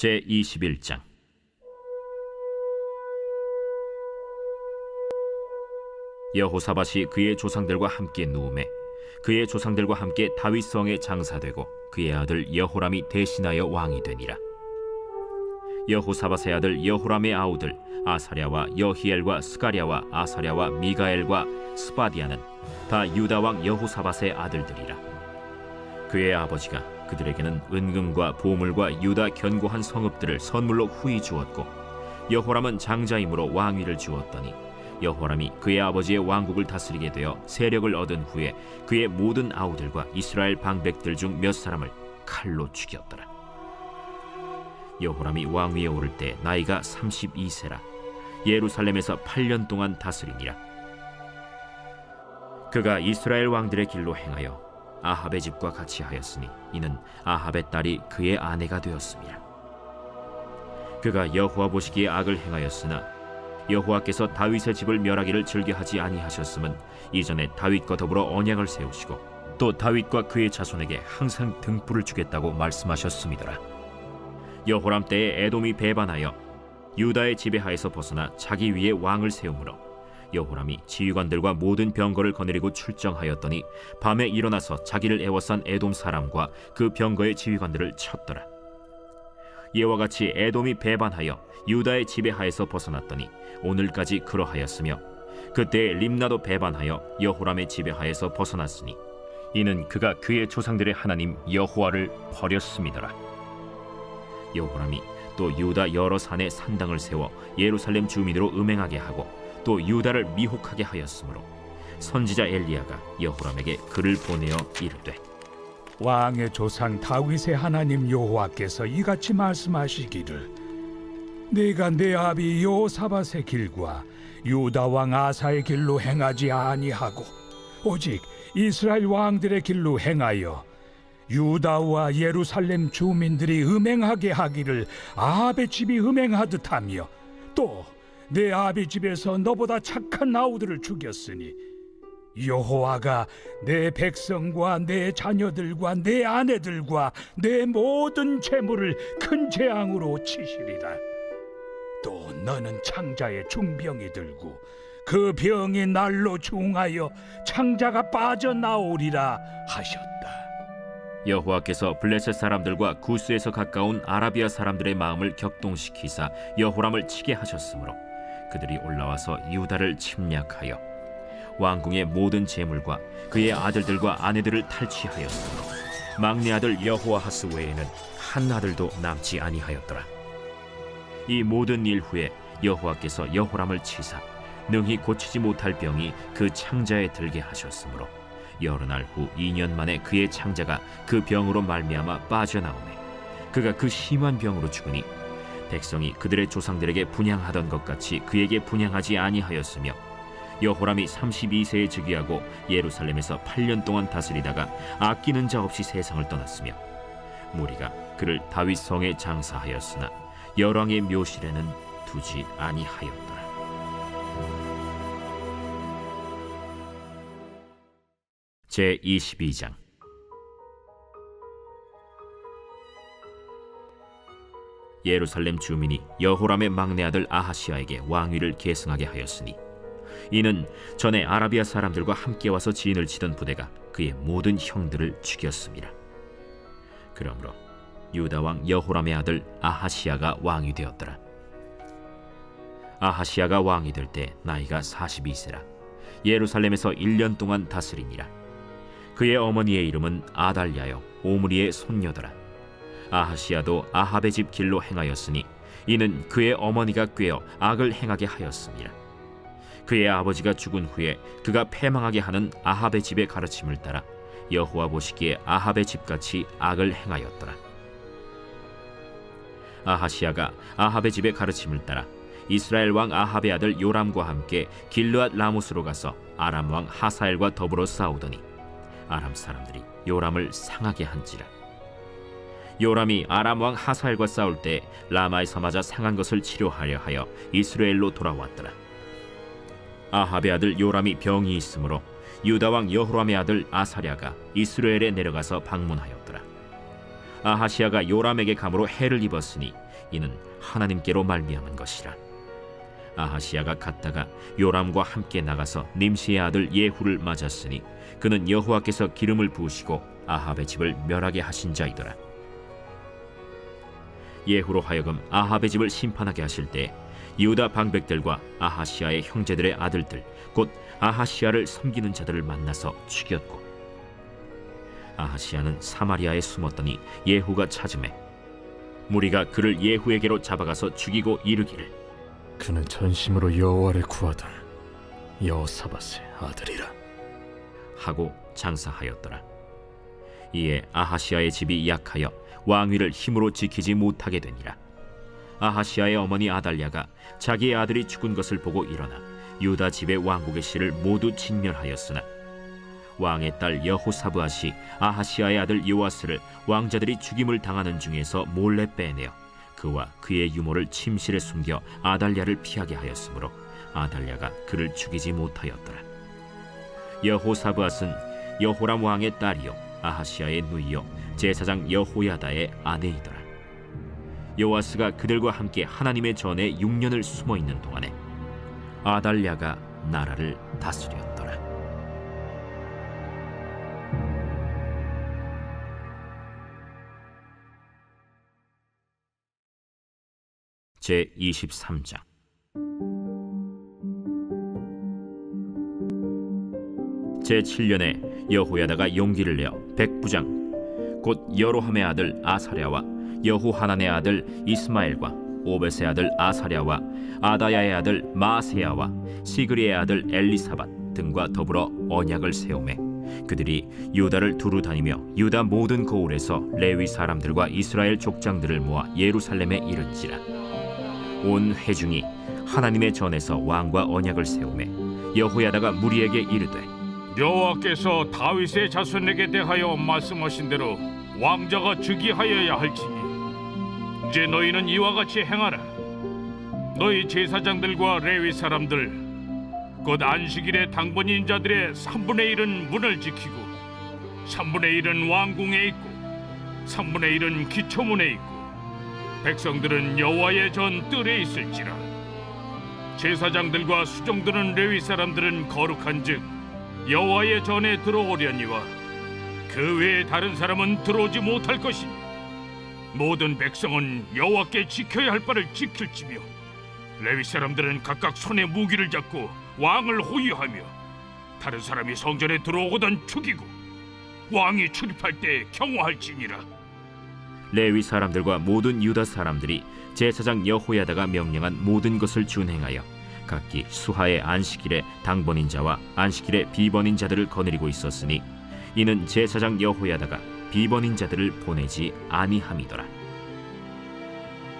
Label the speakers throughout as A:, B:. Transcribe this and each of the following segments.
A: 제21장. 여호사밧이 그의 조상들과 함께 누우매 그의 조상들과 함께 다윗성에 장사되고 그의 아들 여호람이 대신하여 왕이 되니라. 여호사밧의 아들 여호람의 아우들 아사랴와 여히엘과 스가랴와 아사랴와 미가엘과 스바디아는 다 유다 왕 여호사밧의 아들들이라. 그의 아버지가 그들에게는 은금과 보물과 유다 견고한 성읍들을 선물로 후히 주었고, 여호람은 장자임으로 왕위를 주었더니 여호람이 그의 아버지의 왕국을 다스리게 되어 세력을 얻은 후에 그의 모든 아우들과 이스라엘 방백들 중 몇 사람을 칼로 죽였더라. 여호람이 왕위에 오를 때 나이가 32세라 예루살렘에서 8년 동안 다스리니라. 그가 이스라엘 왕들의 길로 행하여 아합의 집과 같이 하였으니 이는 아합의 딸이 그의 아내가 되었습니다. 그가 여호와 보시기에 악을 행하였으나 여호와께서 다윗의 집을 멸하기를 즐겨하지 아니하셨음은 이전에 다윗과 더불어 언약을 세우시고 또 다윗과 그의 자손에게 항상 등불을 주겠다고 말씀하셨음이더라. 여호람 때에 에돔이 배반하여 유다의 지배하에서 벗어나 자기 위에 왕을 세우므로 여호람이 지휘관들과 모든 병거를 거느리고 출정하였더니 밤에 일어나서 자기를 애워싼 에돔 사람과 그 병거의 지휘관들을 쳤더라. 이와 같이 에돔이 배반하여 유다의 지배하에서 벗어났더니 오늘까지 그러하였으며, 그때 림나도 배반하여 여호람의 지배하에서 벗어났으니 이는 그가 그의 조상들의 하나님 여호와를 버렸음이더라. 여호람이 또 유다 여러 산에 산당을 세워 예루살렘 주민으로 음행하게 하고 또 유다를 미혹하게 하였으므로 선지자 엘리야가 여호람에게 글을 보내어 이르되,
B: 왕의 조상 다윗의 하나님 여호와께서 이같이 말씀하시기를, 내가 내 아비 여호사밧의 길과 유다 왕 아사의 길로 행하지 아니하고 오직 이스라엘 왕들의 길로 행하여 유다와 예루살렘 주민들이 음행하게 하기를 아합의 집이 음행하듯 하며 또 내 아비 집에서 너보다 착한 아우들을 죽였으니 여호와가 내 백성과 내 자녀들과 내 아내들과 내 모든 재물을 큰 재앙으로 치시리라. 또 너는 창자에 중병이 들고 그 병이 날로 중하여 창자가 빠져나오리라 하셨다.
A: 여호와께서 블레셋 사람들과 구스에서 가까운 아라비아 사람들의 마음을 격동시키사 여호람을 치게 하셨으므로 그들이 올라와서 유다를 침략하여 왕궁의 모든 재물과 그의 아들들과 아내들을 탈취하였으므로 막내 아들 여호아하스 외에는 한 아들도 남지 아니하였더라. 이 모든 일 후에 여호와께서 여호람을 치사 능히 고치지 못할 병이 그 창자에 들게 하셨으므로 여러 날 후 2년 만에 그의 창자가 그 병으로 말미암아 빠져나오매 그가 그 심한 병으로 죽으니 백성이 그들의 조상들에게 분향하던 것 같이 그에게 분향하지 아니하였으며, 여호람이 32세에 즉위하고 예루살렘에서 8년 동안 다스리다가 아끼는 자 없이 세상을 떠났으며, 무리가 그를 다윗 성에 장사하였으나 열왕의 묘실에는 두지 아니하였더라. 제22장. 예루살렘 주민이 여호람의 막내 아들 아하시아에게 왕위를 계승하게 하였으니 이는 전에 아라비아 사람들과 함께 와서 지인을 치던 부대가 그의 모든 형들을 죽였습니다. 그러므로 유다 왕 여호람의 아들 아하시아가 왕이 되었더라. 아하시아가 왕이 될 때 나이가 42세라 예루살렘에서 1년 동안 다스리니라. 그의 어머니의 이름은 아달랴요 오므리의 손녀더라. 아하시아도 아합의 집 길로 행하였으니 이는 그의 어머니가 꾀어 악을 행하게 하였습니다. 그의 아버지가 죽은 후에 그가 패망하게 하는 아합의 집의 가르침을 따라 여호와 보시기에 아합의 집같이 악을 행하였더라. 아하시아가 아합의 집의 가르침을 따라 이스라엘 왕 아합의 아들 요람과 함께 길르앗 라모스로 가서 아람 왕 하사엘과 더불어 싸우더니 아람 사람들이 요람을 상하게 한지라. 요람이 아람 왕 하사엘과 싸울 때 라마에서 맞아 상한 것을 치료하려 하여 이스라엘로 돌아왔더라. 아합의 아들 요람이 병이 있으므로 유다 왕 여호람의 아들 아사랴가 이스라엘에 내려가서 방문하였더라. 아하시아가 요람에게 감으로 해를 입었으니 이는 하나님께로 말미암은 것이라. 아하시아가 갔다가 요람과 함께 나가서 님시의 아들 예후를 맞았으니 그는 여호와께서 기름을 부으시고 아합의 집을 멸하게 하신 자이더라. 예후로 하여금 아합의 집을 심판하게 하실 때 유다 방백들과 아하시아의 형제들의 아들들 곧 아하시아를 섬기는 자들을 만나서 죽였고, 아하시아는 사마리아에 숨었더니 예후가 찾음에 무리가 그를 예후에게로 잡아가서 죽이고 이르기를
C: 그는 전심으로 여호와를 구하던 여호사밧의 아들이라
A: 하고 장사하였더라. 이에 아하시아의 집이 약하여 왕위를 힘으로 지키지 못하게 되니라. 아하시아의 어머니 아달랴가 자기의 아들이 죽은 것을 보고 일어나 유다 집의 왕국의 씨를 모두 진멸하였으나 왕의 딸 여호사브앗이 아하시아의 아들 요아스를 왕자들이 죽임을 당하는 중에서 몰래 빼내어 그와 그의 유모를 침실에 숨겨 아달랴를 피하게 하였으므로 아달랴가 그를 죽이지 못하였더라. 여호사브앗은 여호람 왕의 딸이요 아하시아의 누이요 제사장 여호야다의 아내이더라. 요아스가 그들과 함께 하나님의 전에 6년을 숨어 있는 동안에 아달랴가 나라를 다스렸더라. 제 23장. 제 7년에 여호야다가 용기를 내어 백부장 곧 여로함의 아들 아사랴와 여호하난의 아들 이스마엘과 오벳의 아들 아사랴와 아다야의 아들 마세야와 시그리의 아들 엘리사밧 등과 더불어 언약을 세우매 그들이 유다를 두루 다니며 유다 모든 고을에서 레위 사람들과 이스라엘 족장들을 모아 예루살렘에 이른지라. 온 회중이 하나님의 전에서 왕과 언약을 세우매 여호야다가 무리에게 이르되
D: 여호와께서 다윗의 자손에게 대하여 말씀하신 대로 왕자가 즉위하여야 할지니 이제 너희는 이와 같이 행하라. 너희 제사장들과 레위 사람들 곧 안식일의 당번인 자들의 3분의 1은 문을 지키고 3분의 1은 왕궁에 있고 3분의 1은 기초문에 있고 백성들은 여호와의 전 뜰에 있을지라. 제사장들과 수종드는 레위 사람들은 거룩한즉 여호와의 전에 들어오려니와 그 외에 다른 사람은 들어오지 못할 것이니 모든 백성은 여호와께 지켜야 할 바를 지킬지며 레위 사람들은 각각 손에 무기를 잡고 왕을 호위하며 다른 사람이 성전에 들어오거든 죽이고 왕이 출입할 때 경호할지니라.
A: 레위 사람들과 모든 유다 사람들이 제사장 여호야다가 명령한 모든 것을 준행하여 각기 수하의 안식일에 당번인 자와 안식일에 비번인 자들을 거느리고 있었으니 이는 제사장 여호야다가 비번인 자들을 보내지 아니함이더라.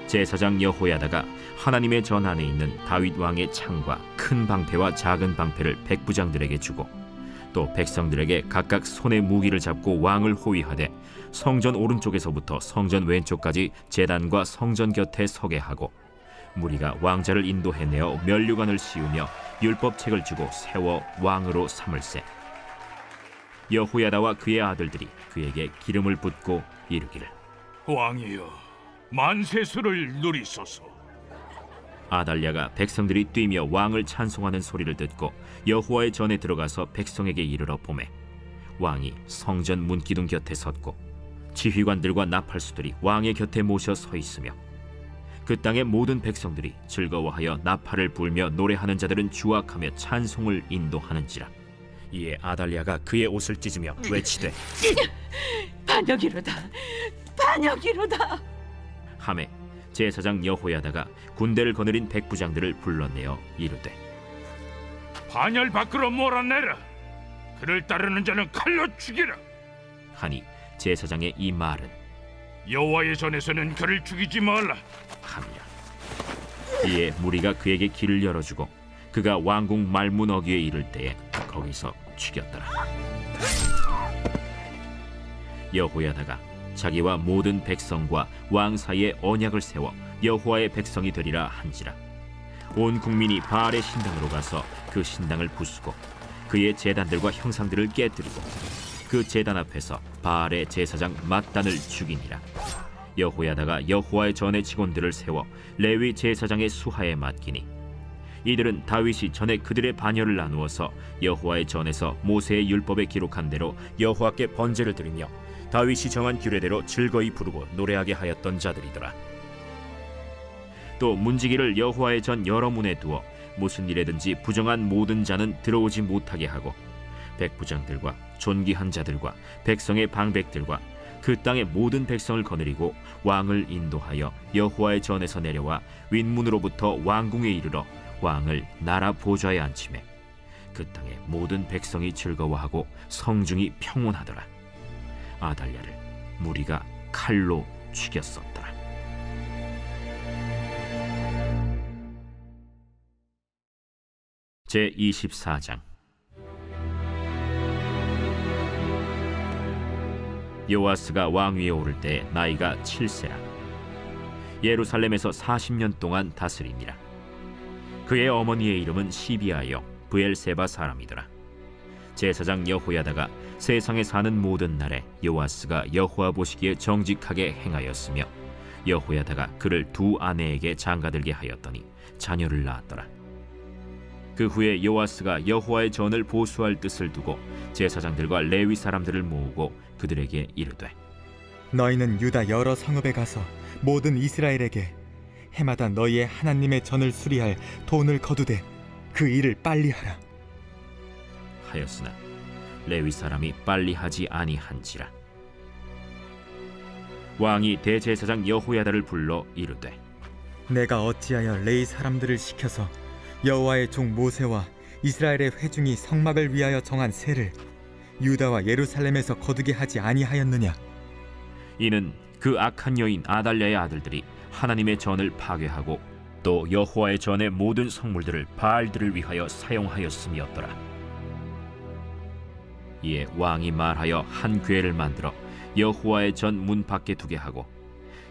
A: 제사장 여호야다가 하나님의 전 안에 있는 다윗 왕의 창과 큰 방패와 작은 방패를 백부장들에게 주고 또 백성들에게 각각 손에 무기를 잡고 왕을 호위하되 성전 오른쪽에서부터 성전 왼쪽까지 제단과 성전 곁에 서게 하고 무리가 왕자를 인도해내어 면류관을 씌우며 율법책을 주고 세워 왕으로 삼을세. 여호야다와 그의 아들들이 그에게 기름을 붓고 이르기를
D: 왕이여 만세수를 누리소서.
A: 아달랴가 백성들이 뛰며 왕을 찬송하는 소리를 듣고 여호와의 전에 들어가서 백성에게 이르러 보매 왕이 성전 문기둥 곁에 섰고 지휘관들과 나팔수들이 왕의 곁에 모셔 서 있으며 그 땅의 모든 백성들이 즐거워하여 나팔을 불며 노래하는 자들은 주악하며 찬송을 인도하는지라. 이에 아달랴가 그의 옷을 찢으며 외치되
E: 반역이로다, 반역이로다.
A: 하매 제사장 여호야다가 군대를 거느린 백부장들을 불러내어 이르되
D: 반열 밖으로 몰아내라. 그를 따르는 자는 칼로 죽이라.
A: 하니 제사장의 이 말은
D: 여호와의 전에서는 그를 죽이지 말라
A: 함이라. 이에 무리가 그에게 길을 열어주고 그가 왕궁 말문 어귀에 이를 때에 거기서 죽였더라. 여호야다가 자기와 모든 백성과 왕 사이에 언약을 세워 여호와의 백성이 되리라 한지라. 온 국민이 바알의 신당으로 가서 그 신당을 부수고 그의 제단들과 형상들을 깨뜨리고 그 제단 앞에서 바알의 제사장 맏단을 죽이니라. 여호야다가 여호와의 전의 직원들을 세워 레위 제사장의 수하에 맡기니 이들은 다윗이 전에 그들의 반열을 나누어서 여호와의 전에서 모세의 율법에 기록한 대로 여호와께 번제를 드리며 다윗이 정한 규례대로 즐거이 부르고 노래하게 하였던 자들이더라. 또 문지기를 여호와의 전 여러 문에 두어 무슨 일에든지 부정한 모든 자는 들어오지 못하게 하고 백부장들과 존귀한 자들과 백성의 방백들과 그 땅의 모든 백성을 거느리고 왕을 인도하여 여호와의 전에서 내려와 윗문으로부터 왕궁에 이르러 왕을 나라 보좌에 앉히매 그 땅의 모든 백성이 즐거워하고 성중이 평온하더라. 아달랴를 무리가 칼로 죽였었더라. 제 24장. 요아스가 왕위에 오를 때 나이가 7세라. 예루살렘에서 40년 동안 다스리니라. 그의 어머니의 이름은 시비아여 브엘세바 사람이더라. 제사장 여호야다가 세상에 사는 모든 날에 요아스가 여호와 보시기에 정직하게 행하였으며 여호야다가 그를 두 아내에게 장가들게 하였더니 자녀를 낳았더라. 그 후에 요아스가 여호와의 전을 보수할 뜻을 두고 제사장들과 레위 사람들을 모으고 그들에게 이르되
F: 너희는 유다 여러 성읍에 가서 모든 이스라엘에게 해마다 너희의 하나님의 전을 수리할 돈을 거두되 그 일을 빨리 하라
A: 하였으나 레위 사람이 빨리 하지 아니한지라. 왕이 대제사장 여호야다를 불러 이르되
F: 내가 어찌하여 레위 사람들을 시켜서 여호와의 종 모세와 이스라엘의 회중이 성막을 위하여 정한 세를 유다와 예루살렘에서 거두게 하지 아니하였느냐.
A: 이는 그 악한 여인 아달랴의 아들들이 하나님의 전을 파괴하고 또 여호와의 전의 모든 성물들을 바알들을 위하여 사용하였음이었더라. 이에 왕이 말하여 한 궤를 만들어 여호와의 전 문 밖에 두게 하고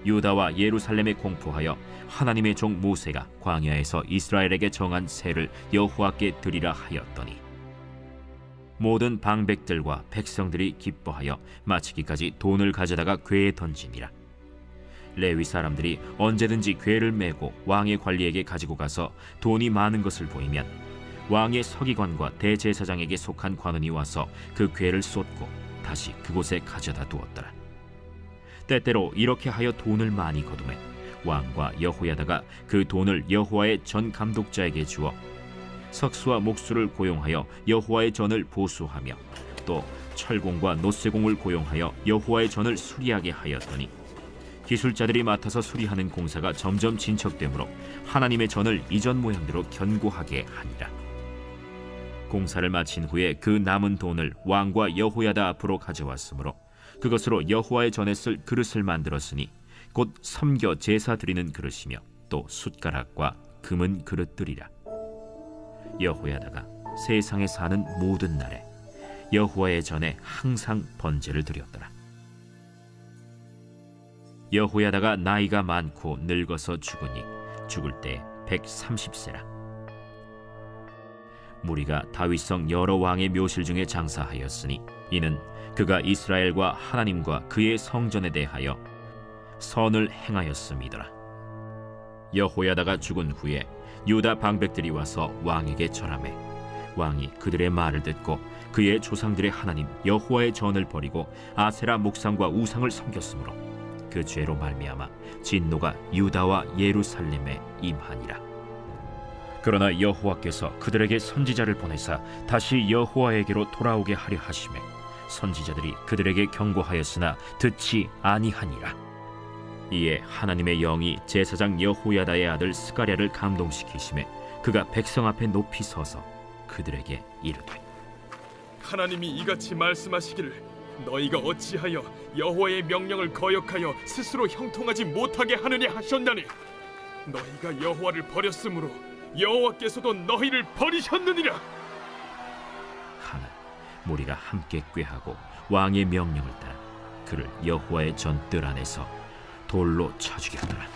A: 유다와 예루살렘에 공포하여 하나님의 종 모세가 광야에서 이스라엘에게 정한 세를 여호와께 드리라 하였더니 모든 방백들과 백성들이 기뻐하여 마치기까지 돈을 가져다가 궤에 던지니라. 레위 사람들이 언제든지 궤를 메고 왕의 관리에게 가지고 가서 돈이 많은 것을 보이면 왕의 서기관과 대제사장에게 속한 관원이 와서 그 궤를 쏟고 다시 그곳에 가져다 두었더라. 때때로 이렇게 하여 돈을 많이 거두매 왕과 여호야다가 그 돈을 여호와의 전 감독자에게 주어 석수와 목수를 고용하여 여호와의 전을 보수하며 또 철공과 노쇠공을 고용하여 여호와의 전을 수리하게 하였더니 기술자들이 맡아서 수리하는 공사가 점점 진척되므로 하나님의 전을 이전 모양대로 견고하게 하니라. 공사를 마친 후에 그 남은 돈을 왕과 여호야다 앞으로 가져왔으므로 그것으로 여호와의 전에 쓸 그릇을 만들었으니 곧 섬겨 제사 드리는 그릇이며 또 숟가락과 금은 그릇들이라. 여호야다가 세상에 사는 모든 날에 여호와의 전에 항상 번제를 드렸더라. 여호야다가 나이가 많고 늙어서 죽으니 죽을 때 130세라. 무리가 다윗성 여러 왕의 묘실 중에 장사하였으니 이는 그가 이스라엘과 하나님과 그의 성전에 대하여 선을 행하였음이더라. 여호야다가 죽은 후에 유다 방백들이 와서 왕에게 절하매 왕이 그들의 말을 듣고 그의 조상들의 하나님 여호와의 전을 버리고 아세라 목상과 우상을 섬겼으므로 그 죄로 말미암아 진노가 유다와 예루살렘에 임하니라. 그러나 여호와께서 그들에게 선지자를 보내사 다시 여호와에게로 돌아오게 하려 하시매 선지자들이 그들에게 경고하였으나 듣지 아니하니라. 이에 하나님의 영이 제사장 여호야다의 아들 스가랴를 감동시키시매 그가 백성 앞에 높이 서서 그들에게 이르되
G: 하나님이 이같이 말씀하시기를 너희가 어찌하여 여호와의 명령을 거역하여 스스로 형통하지 못하게 하느냐 하셨나니 너희가 여호와를 버렸으므로 여호와께서도 너희를 버리셨느니라.
A: 하나 무리가 함께 꾀하고 왕의 명령을 따라 그를 여호와의 전 뜰 안에서 돌로 쳐 죽였더라.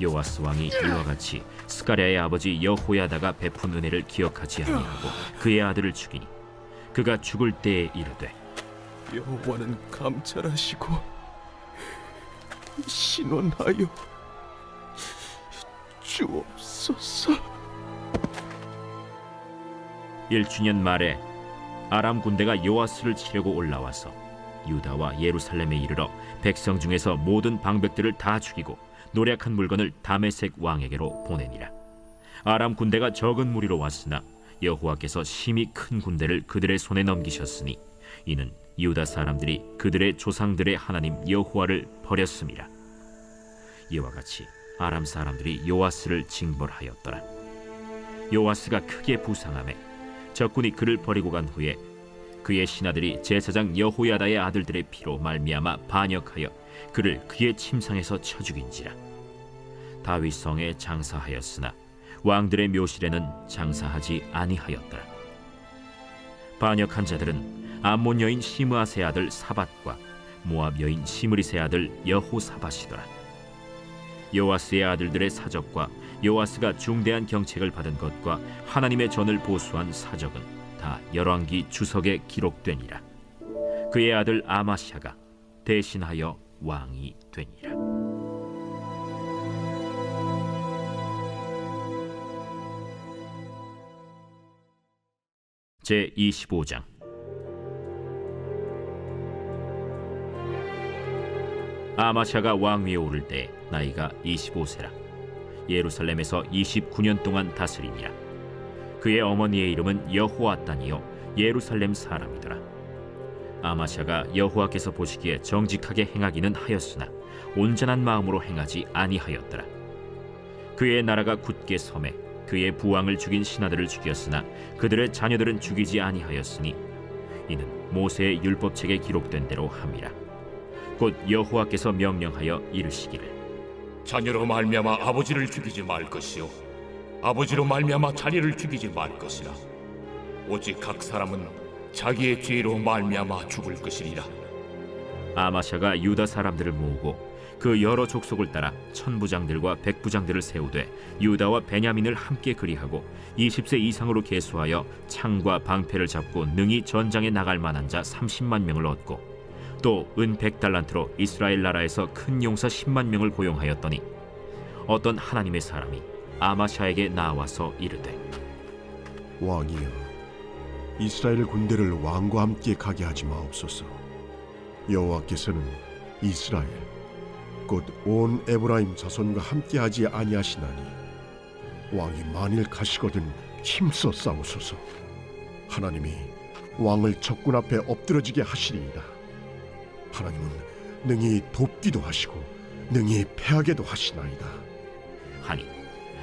A: 요아스 왕이 이와 같이 스가랴의 아버지 여호야다가 베푼 은혜를 기억하지 아니하고 그의 아들을 죽이니 그가 죽을 때에 이르되
G: 여호와는 감찰하시고 신원하여 주옵소서.
A: 1주년 말에 아람 군대가 요아스를 치려고 올라와서 유다와 예루살렘에 이르러 백성 중에서 모든 방백들을 다 죽이고 노략한 물건을 다메섹 왕에게로 보내니라. 아람 군대가 적은 무리로 왔으나 여호와께서 심히 큰 군대를 그들의 손에 넘기셨으니 이는 유다 사람들이 그들의 조상들의 하나님 여호와를 버렸음이라. 이와 같이 아람 사람들이 요아스를 징벌하였더라. 요아스가 크게 부상하매 적군이 그를 버리고 간 후에 그의 신하들이 제사장 여호야다의 아들들의 피로 말미암아 반역하여 그를 그의 침상에서 쳐 죽인지라. 다윗 성에 장사하였으나 왕들의 묘실에는 장사하지 아니하였더라. 반역한 자들은 암몬 여인 시므아세 아들 사밧과 모압 여인 시므리세 아들 여호사밧이더라. 요아스의 아들들의 사적과 요아스가 중대한 경책을 받은 것과 하나님의 전을 보수한 사적은 다 열왕기 주석에 기록되니라. 그의 아들 아마샤가 대신하여 왕이 되니라. 제 25장. 아마샤가 왕위에 오를 때 나이가 25세라. 예루살렘에서 29년 동안 다스리니라. 그의 어머니의 이름은 여호아단이요 예루살렘 사람이더라. 아마샤가 여호와께서 보시기에 정직하게 행하기는 하였으나 온전한 마음으로 행하지 아니하였더라. 그의 나라가 굳게 섬에 그의 부왕을 죽인 신하들을 죽였으나 그들의 자녀들은 죽이지 아니하였으니 이는 모세의 율법책에 기록된 대로 함이라. 곧 여호와께서 명령하여 이르시기를
H: 자녀로 말미암아 아버지를 죽이지 말 것이요 아버지로 말미암아 자녀를 죽이지 말 것이라. 오직 각 사람은 자기의 죄로 말미암아 죽을 것이리라.
A: 아마샤가 유다 사람들을 모으고 그 여러 족속을 따라 천부장들과 백부장들을 세우되 유다와 베냐민을 함께 그리하고 20세 이상으로 계수하여 창과 방패를 잡고 능히 전장에 나갈 만한 자 30만 명을 얻고 또 은 100달란트로 이스라엘 나라에서 큰 용사 10만 명을 고용하였더니 어떤 하나님의 사람이 아마샤에게 나와서 이르되
I: 왕이여, 이스라엘 군대를 왕과 함께 가게 하지 마옵소서. 여호와께서는 이스라엘 곧 온 에브라임 자손과 함께하지 아니하시나니 왕이 만일 가시거든 힘써 싸우소서. 하나님이 왕을 적군 앞에 엎드러지게 하시리이다. 하나님은 능히 돕기도 하시고 능히 패하게도 하시나이다.
A: 하니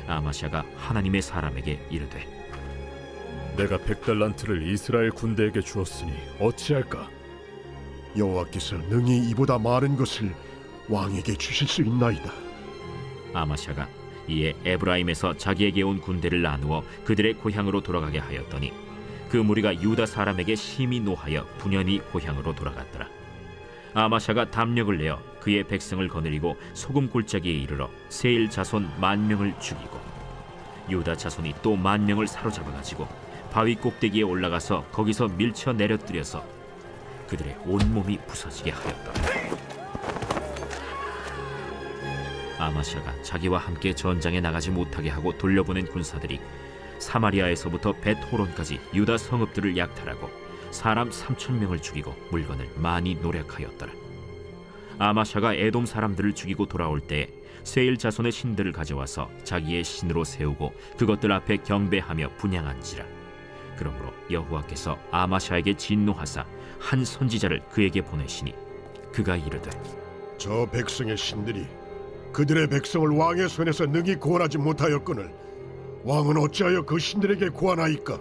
A: 아마샤가 하나님의 사람에게 이르되
C: 내가 100달란트를 이스라엘 군대에게 주었으니 어찌할까?
I: 여호와께서 능히 이보다 많은 것을 왕에게 주실 수 있나이다.
A: 아마샤가 이에 에브라임에서 자기에게 온 군대를 나누어 그들의 고향으로 돌아가게 하였더니 그 무리가 유다 사람에게 심히 노하여 분연히 고향으로 돌아갔더라. 아마샤가 담력을 내어 그의 백성을 거느리고 소금 골짜기에 이르러 세일 자손 10,000명을 죽이고 유다 자손이 또 10,000명을 사로잡아가지고 바위 꼭대기에 올라가서 거기서 밀쳐 내려뜨려서 그들의 온몸이 부서지게 하였더라. 아마샤가 자기와 함께 전장에 나가지 못하게 하고 돌려보낸 군사들이 사마리아에서부터 벳호론까지 유다 성읍들을 약탈하고 사람 3,000명을 죽이고 물건을 많이 노략하였더라. 아마샤가 에돔 사람들을 죽이고 돌아올 때에 세일 자손의 신들을 가져와서 자기의 신으로 세우고 그것들 앞에 경배하며 분향한지라. 그러므로 여호와께서 아마샤에게 진노하사 한 선지자를 그에게 보내시니 그가 이르되
I: 저 백성의 신들이 그들의 백성을 왕의 손에서 능히 구원하지 못하였거늘 왕은 어찌하여 그 신들에게 구하나이까?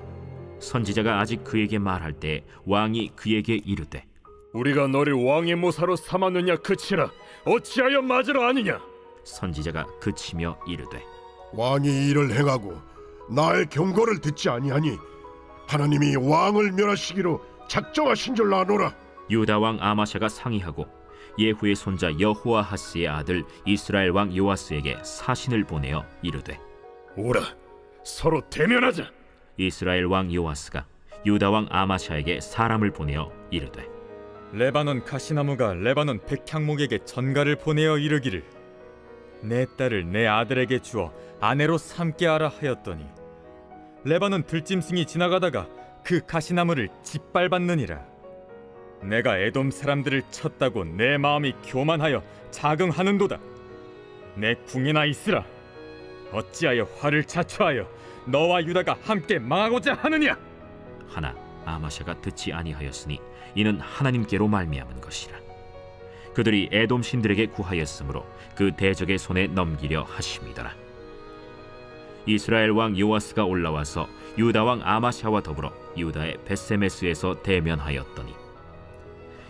A: 선지자가 아직 그에게 말할 때 왕이 그에게 이르되
C: 우리가 너를 왕의 모사로 삼았느냐 그치라. 어찌하여 맞으러 아니냐?
A: 선지자가 그치며 이르되
I: 왕이 이를 행하고 나의 경고를 듣지 아니하니 하나님이 왕을 멸하시기로 작정하신 줄 아노라.
A: 유다 왕 아마샤가 상의하고 예후의 손자 여호아하스의 아들 이스라엘 왕 요아스에게 사신을 보내어 이르되
C: 오라, 서로 대면하자.
A: 이스라엘 왕 요아스가 유다 왕 아마샤에게 사람을 보내어 이르되
F: 레바논 가시나무가 레바논 백향목에게 전가를 보내어 이르기를 내 딸을 내 아들에게 주어 아내로 삼게 하라 하였더니 레바논 들짐승이 지나가다가 그 가시나무를 짓밟았느니라. 내가 에돔 사람들을 쳤다고 내 마음이 교만하여 자긍하는도다. 내 궁이나 있으라. 어찌하여 화를 자초하여 너와 유다가 함께 망하고자 하느냐?
A: 하나 아마샤가 듣지 아니하였으니 이는 하나님께로 말미암은 것이라. 그들이 에돔 신들에게 구하였으므로 그 대적의 손에 넘기려 하심이더라. 이스라엘 왕 요아스가 올라와서 유다 왕 아마샤와 더불어 유다의 벳세메스에서 대면하였더니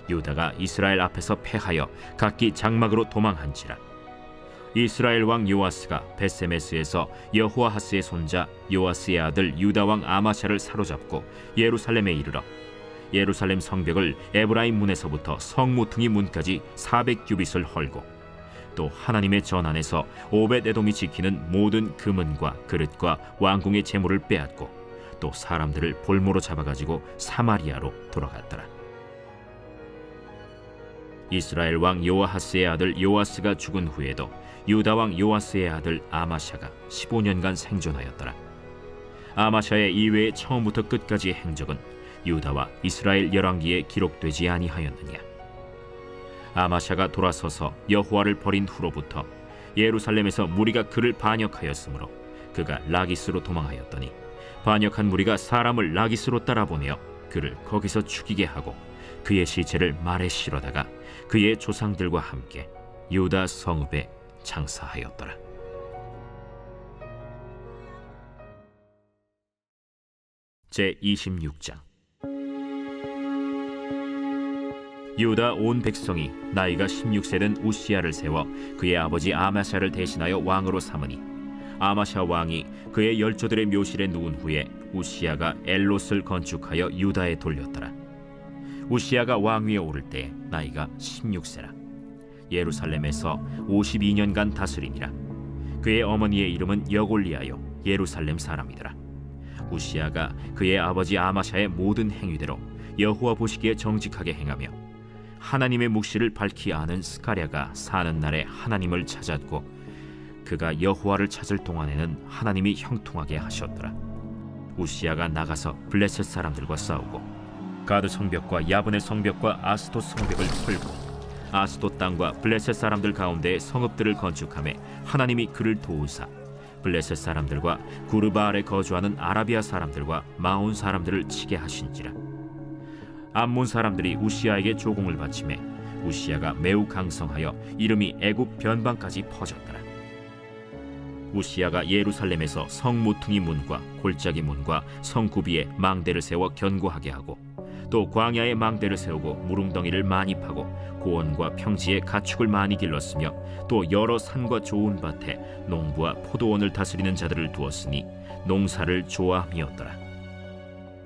A: 유다가 이스라엘 앞에서 패하여 각기 장막으로 도망한지라. 이스라엘 왕 요아스가 벳세메스에서 여호아하스의 손자 요아스의 아들 유다 왕 아마샤를 사로잡고 예루살렘에 이르러 예루살렘 성벽을 에브라임 문에서부터 성모퉁이 문까지 400규빗을 헐고 또 하나님의 전 안에서 오벳에돔이 지키는 모든 금은과 그릇과 왕궁의 재물을 빼앗고 또 사람들을 볼모로 잡아가지고 사마리아로 돌아갔더라. 이스라엘 왕 요아하스의 아들 요아스가 죽은 후에도 유다 왕 요아스의 아들 아마샤가 15년간 생존하였더라. 아마샤의 이외의 처음부터 끝까지의 행적은 유다와 이스라엘 열왕기에 기록되지 아니하였느냐. 아마샤가 돌아서서 여호와를 버린 후로부터 예루살렘에서 무리가 그를 반역하였으므로 그가 라기스로 도망하였더니 반역한 무리가 사람을 라기스로 따라보내어 그를 거기서 죽이게 하고 그의 시체를 말에 실어다가 그의 조상들과 함께 유다 성읍에 장사하였더라. 제26장. 유다 온 백성이 나이가 16세 된 우시야를 세워 그의 아버지 아마샤를 대신하여 왕으로 삼으니 아마샤 왕이 그의 열조들의 묘실에 누운 후에 우시야가 엘롯을 건축하여 유다에 돌렸더라. 우시야가 왕위에 오를 때 나이가 16세라. 예루살렘에서 52년간 다스리니라. 그의 어머니의 이름은 여골리아요 예루살렘 사람이더라. 우시야가 그의 아버지 아마샤의 모든 행위대로 여호와 보시기에 정직하게 행하며 하나님의 묵시를 밝히 아는 스가랴가 사는 날에 하나님을 찾았고 그가 여호와를 찾을 동안에는 하나님이 형통하게 하셨더라. 우시야가 나가서 블레셋 사람들과 싸우고 가드 성벽과 야브네 성벽과 아스돗 성벽을 헐고 아스돗 땅과 블레셋 사람들 가운데 성읍들을 건축하며 하나님이 그를 도우사 블레셋 사람들과 구르바알에 거주하는 아라비아 사람들과 마온 사람들을 치게 하신지라. 암몬 사람들이 우시야에게 조공을 바치매 우시야가 매우 강성하여 이름이 애굽 변방까지 퍼졌더라. 우시야가 예루살렘에서 성모퉁이 문과 골짜기 문과 성구비에 망대를 세워 견고하게 하고 또 광야에 망대를 세우고 무릉덩이를 많이 파고 고원과 평지에 가축을 많이 길렀으며 또 여러 산과 좋은 밭에 농부와 포도원을 다스리는 자들을 두었으니 농사를 좋아함이었더라.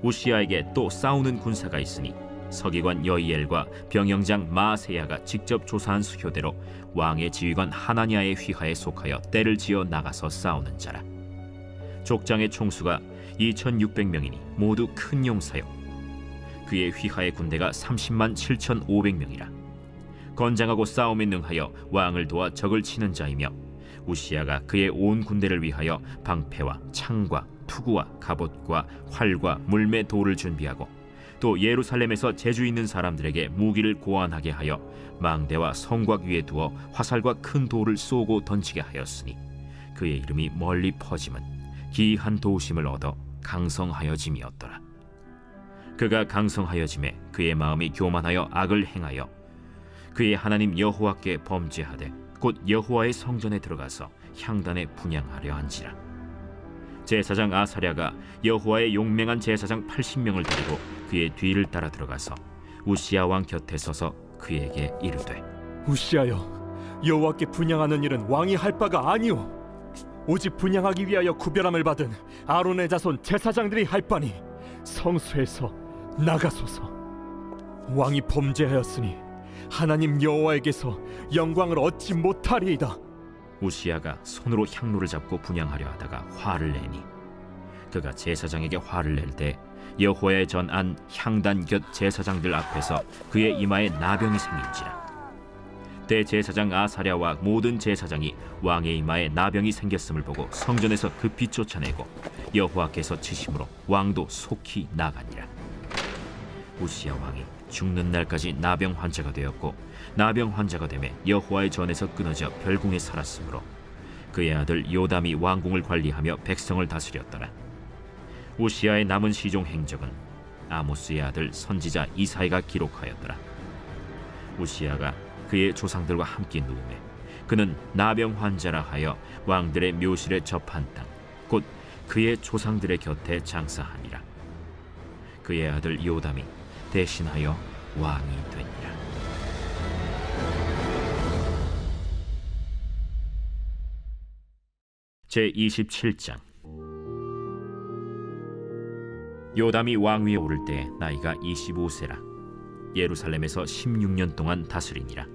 A: 우시야에게 또 싸우는 군사가 있으니 서기관 여이엘과 병영장 마아세야가 직접 조사한 수효대로 왕의 지휘관 하나냐의 휘하에 속하여 떼를 지어 나가서 싸우는 자라. 족장의 총수가 2600명이니 모두 큰 용사요. 그의 휘하의 군대가 30만 7,500명이라. 건장하고 싸움에 능하여 왕을 도와 적을 치는 자이며 우시야가 그의 온 군대를 위하여 방패와 창과 투구와 갑옷과 활과 물매 돌을 준비하고 또 예루살렘에서 재주 있는 사람들에게 무기를 고안하게 하여 망대와 성곽 위에 두어 화살과 큰 돌을 쏘고 던지게 하였으니 그의 이름이 멀리 퍼짐은 기이한 도우심을 얻어 강성하여짐이었더라. 그가 강성하여짐에 그의 마음이 교만하여 악을 행하여 그의 하나님 여호와께 범죄하되 곧 여호와의 성전에 들어가서 향단에 분향하려 한지라. 제사장 아사랴가 여호와의 용맹한 제사장 80명을 데리고 그의 뒤를 따라 들어가서 우시야 왕 곁에 서서 그에게 이르되
G: 우시하여 여호와께 분향하는 일은 왕이 할 바가 아니오. 오직 분향하기 위하여 구별함을 받은 아론의 자손 제사장들이 할 바니 성소에서 나가소서. 왕이 범죄하였으니 하나님 여호와에게서 영광을 얻지 못하리이다.
A: 우시야가 손으로 향로를 잡고 분향하려 하다가 화를 내니 그가 제사장에게 화를 낼 때 여호와의 전안 향단 곁 제사장들 앞에서 그의 이마에 나병이 생긴지라. 대제사장 아사랴와 모든 제사장이 왕의 이마에 나병이 생겼음을 보고 성전에서 급히 쫓아내고 여호와께서 치심으로 왕도 속히 나가니라. 우시야 왕이 죽는 날까지 나병 환자가 되었고 나병 환자가 되매 여호와의 전에서 끊어져 별궁에 살았으므로 그의 아들 요담이 왕궁을 관리하며 백성을 다스렸더라. 우시야의 남은 시종 행적은 아모스의 아들 선지자 이사야가 기록하였더라. 우시야가 그의 조상들과 함께 누우매 그는 나병 환자라 하여 왕들의 묘실에 접한 땅 곧 그의 조상들의 곁에 장사하니라. 그의 아들 요담이 대신하여 왕이 되니라. 제27장. 요담이 왕위에 오를 때 나이가 25세라. 예루살렘에서 16년 동안 다스리니라.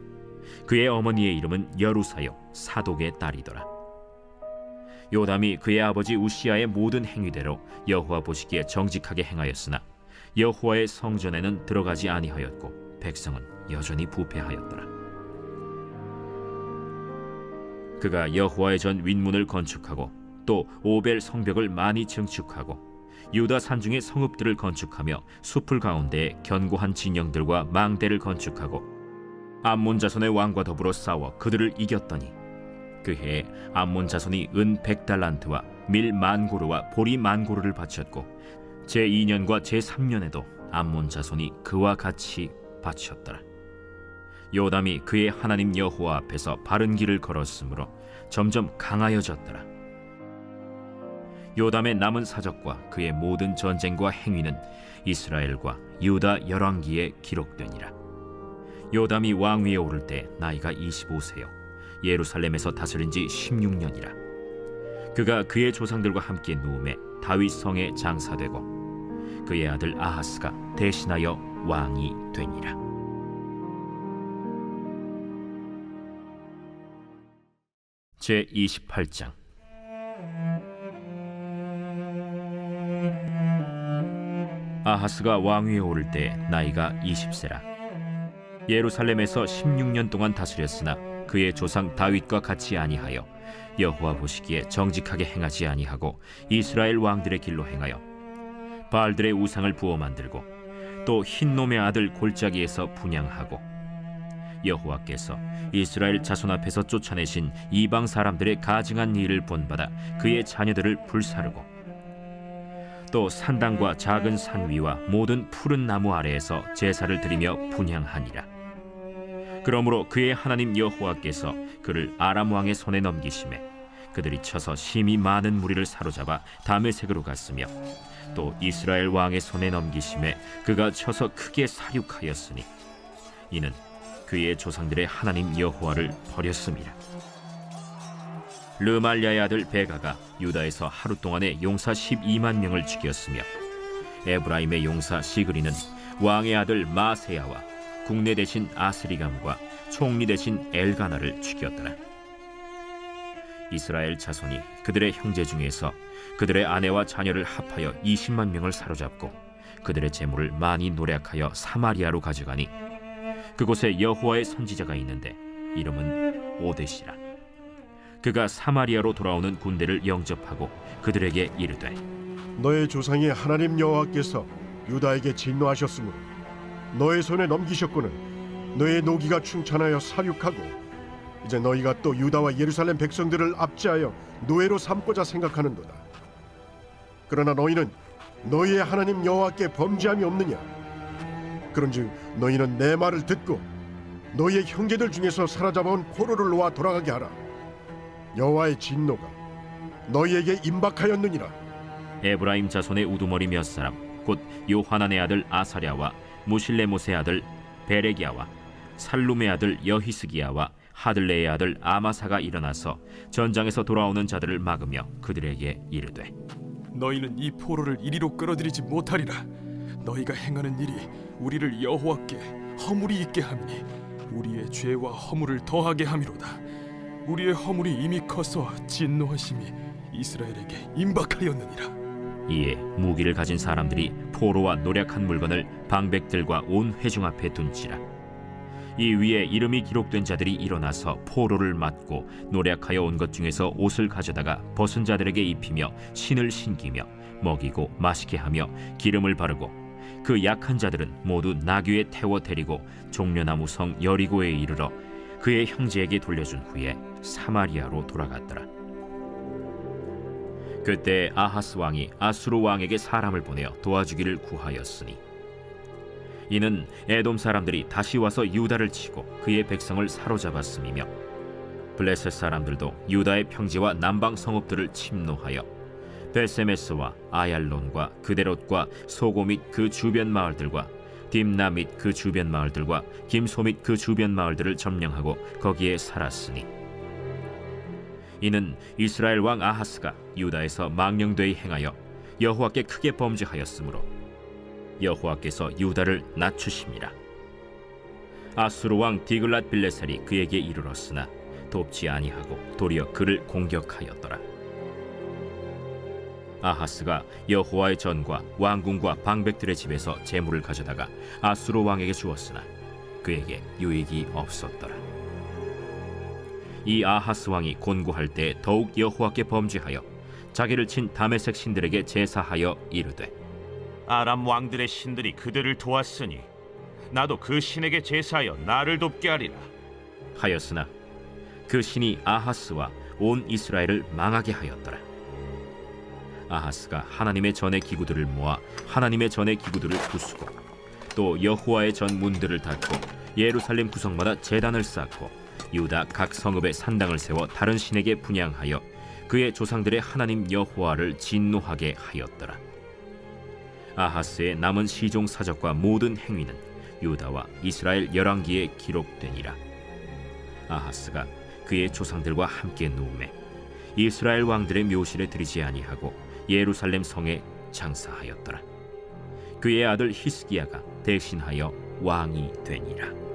A: 그의 어머니의 이름은 여루사요 사독의 딸이더라. 요담이 그의 아버지 우시야의 모든 행위대로 여호와 보시기에 정직하게 행하였으나 여호와의 성전에는 들어가지 아니하였고 백성은 여전히 부패하였더라. 그가 여호와의 전 윗문을 건축하고 또 오벨 성벽을 많이 증축하고 유다 산중의 성읍들을 건축하며 숲을 가운데에 견고한 진영들과 망대를 건축하고 암몬 자손의 왕과 더불어 싸워 그들을 이겼더니 그 해에 암몬 자손이 은 100달란트와 밀 10,000고르와 보리 10,000고르를 바쳤고 제2년과 제3년에도 암몬 자손이 그와 같이 바쳤더라. 요담이 그의 하나님 여호와 앞에서 바른 길을 걸었으므로 점점 강하여졌더라. 요담의 남은 사적과 그의 모든 전쟁과 행위는 이스라엘과 유다 열왕기에 기록되니라. 요담이 왕위에 오를 때 나이가 25세요 예루살렘에서 다스린 지 16년이라. 그가 그의 조상들과 함께 누움에 다윗 성에 장사되고 그의 아들 아하스가 대신하여 왕이 되니라. 제28장. 아하스가 왕위에 오를 때 나이가 20세라. 예루살렘에서 16년 동안 다스렸으나 그의 조상 다윗과 같이 아니하여 여호와 보시기에 정직하게 행하지 아니하고 이스라엘 왕들의 길로 행하여 바알들의 우상을 부어 만들고 또 흰놈의 아들 골짜기에서 분향하고 여호와께서 이스라엘 자손 앞에서 쫓아내신 이방 사람들의 가증한 일을 본받아 그의 자녀들을 불사르고 또 산당과 작은 산 위와 모든 푸른 나무 아래에서 제사를 드리며 분향하니라. 그러므로 그의 하나님 여호와께서 그를 아람 왕의 손에 넘기심에 그들이 쳐서 심히 많은 무리를 사로잡아 다메섹으로 갔으며 또 이스라엘 왕의 손에 넘기심에 그가 쳐서 크게 사륙하였으니 이는 그의 조상들의 하나님 여호와를 버렸음이라. 르말랴의 아들 베가가 유다에서 하루 동안에 용사 12만 명을 죽였으며 에브라임의 용사 시그리는 왕의 아들 마세야와 국내 대신 아스리감과 총리 대신 엘가나를 죽였더라. 이스라엘 자손이 그들의 형제 중에서 그들의 아내와 자녀를 합하여 20만 명을 사로잡고 그들의 재물을 많이 노략하여 사마리아로 가져가니 그곳에 여호와의 선지자가 있는데 이름은 오뎃이라. 그가 사마리아로 돌아오는 군대를 영접하고 그들에게 이르되
I: 너의 조상이 하나님 여호와께서 유다에게 진노하셨으므로 너의 손에 넘기셨거늘 너의 노기가 충천하여 사륙하고 이제 너희가 또 유다와 예루살렘 백성들을 압제하여 노예로 삼고자 생각하는도다. 그러나 너희는 너희의 하나님 여호와께 범죄함이 없느냐? 그런즉 너희는 내 말을 듣고 너희의 형제들 중에서 사로잡아온 포로를 놓아 돌아가게 하라. 여호와의 진노가 너희에게 임박하였느니라.
A: 에브라임 자손의 우두머리 몇 사람 곧 요하난의 아들 아사랴와 무실레못의 아들 베레기야와 살룸의 아들 여히스기야와 하들레의 아들 아마사가 일어나서 전장에서 돌아오는 자들을 막으며 그들에게 이르되
J: 너희는 이 포로를 이리로 끌어들이지 못하리라. 너희가 행하는 일이 우리를 여호와께 허물이 있게 함이니 우리의 죄와 허물을 더하게 함이로다. 우리의 허물이 이미 커서 진노하심이 이스라엘에게 임박하였느니라.
A: 이에 무기를 가진 사람들이 포로와 노략한 물건을 방백들과 온 회중 앞에 둔지라. 이 위에 이름이 기록된 자들이 일어나서 포로를 맞고 노략하여 온 것 중에서 옷을 가져다가 벗은 자들에게 입히며 신을 신기며 먹이고 마시게 하며 기름을 바르고 그 약한 자들은 모두 나귀에 태워 데리고 종려나무 성 여리고에 이르러 그의 형제에게 돌려준 후에 사마리아로 돌아갔더라. 그때 아하스 왕이 아수르 왕에게 사람을 보내어 도와주기를 구하였으니 이는 에돔 사람들이 다시 와서 유다를 치고 그의 백성을 사로잡았음이며 블레셋 사람들도 유다의 평지와 남방 성읍들을 침노하여 베세메스와 아얄론과 그데롯과 소고 및 그 주변 마을들과 딥나 및 그 주변 마을들과 김소 및 그 주변 마을들을 점령하고 거기에 살았으니 이는 이스라엘 왕 아하스가 유다에서 망령되이 행하여 여호와께 크게 범죄하였으므로 여호와께서 유다를 낮추심이라. 아수르 왕 디글랏 빌레셀이 그에게 이르렀으나 돕지 아니하고 도리어 그를 공격하였더라. 아하스가 여호와의 전과 왕궁과 방백들의 집에서 재물을 가져다가 아수르 왕에게 주었으나 그에게 유익이 없었더라. 이 아하스 왕이 곤고할 때 더욱 여호와께 범죄하여 자기를 친 다메섹 신들에게 제사하여 이르되
K: 아람 왕들의 신들이 그들을 도왔으니 나도 그 신에게 제사하여 나를 돕게 하리라
A: 하였으나 그 신이 아하스와 온 이스라엘을 망하게 하였더라. 아하스가 하나님의 전의 기구들을 모아 하나님의 전의 기구들을 부수고 또 여호와의 전 문들을 닫고 예루살렘 구성마다 제단을 쌓고 유다 각 성읍에 산당을 세워 다른 신에게 분향하여 그의 조상들의 하나님 여호와를 진노하게 하였더라. 아하스의 남은 시종 사적과 모든 행위는 유다와 이스라엘 열왕기에 기록되니라. 아하스가 그의 조상들과 함께 누우매 이스라엘 왕들의 묘실에 들이지 아니하고 예루살렘 성에 장사하였더라. 그의 아들 히스기야가 대신하여 왕이 되니라.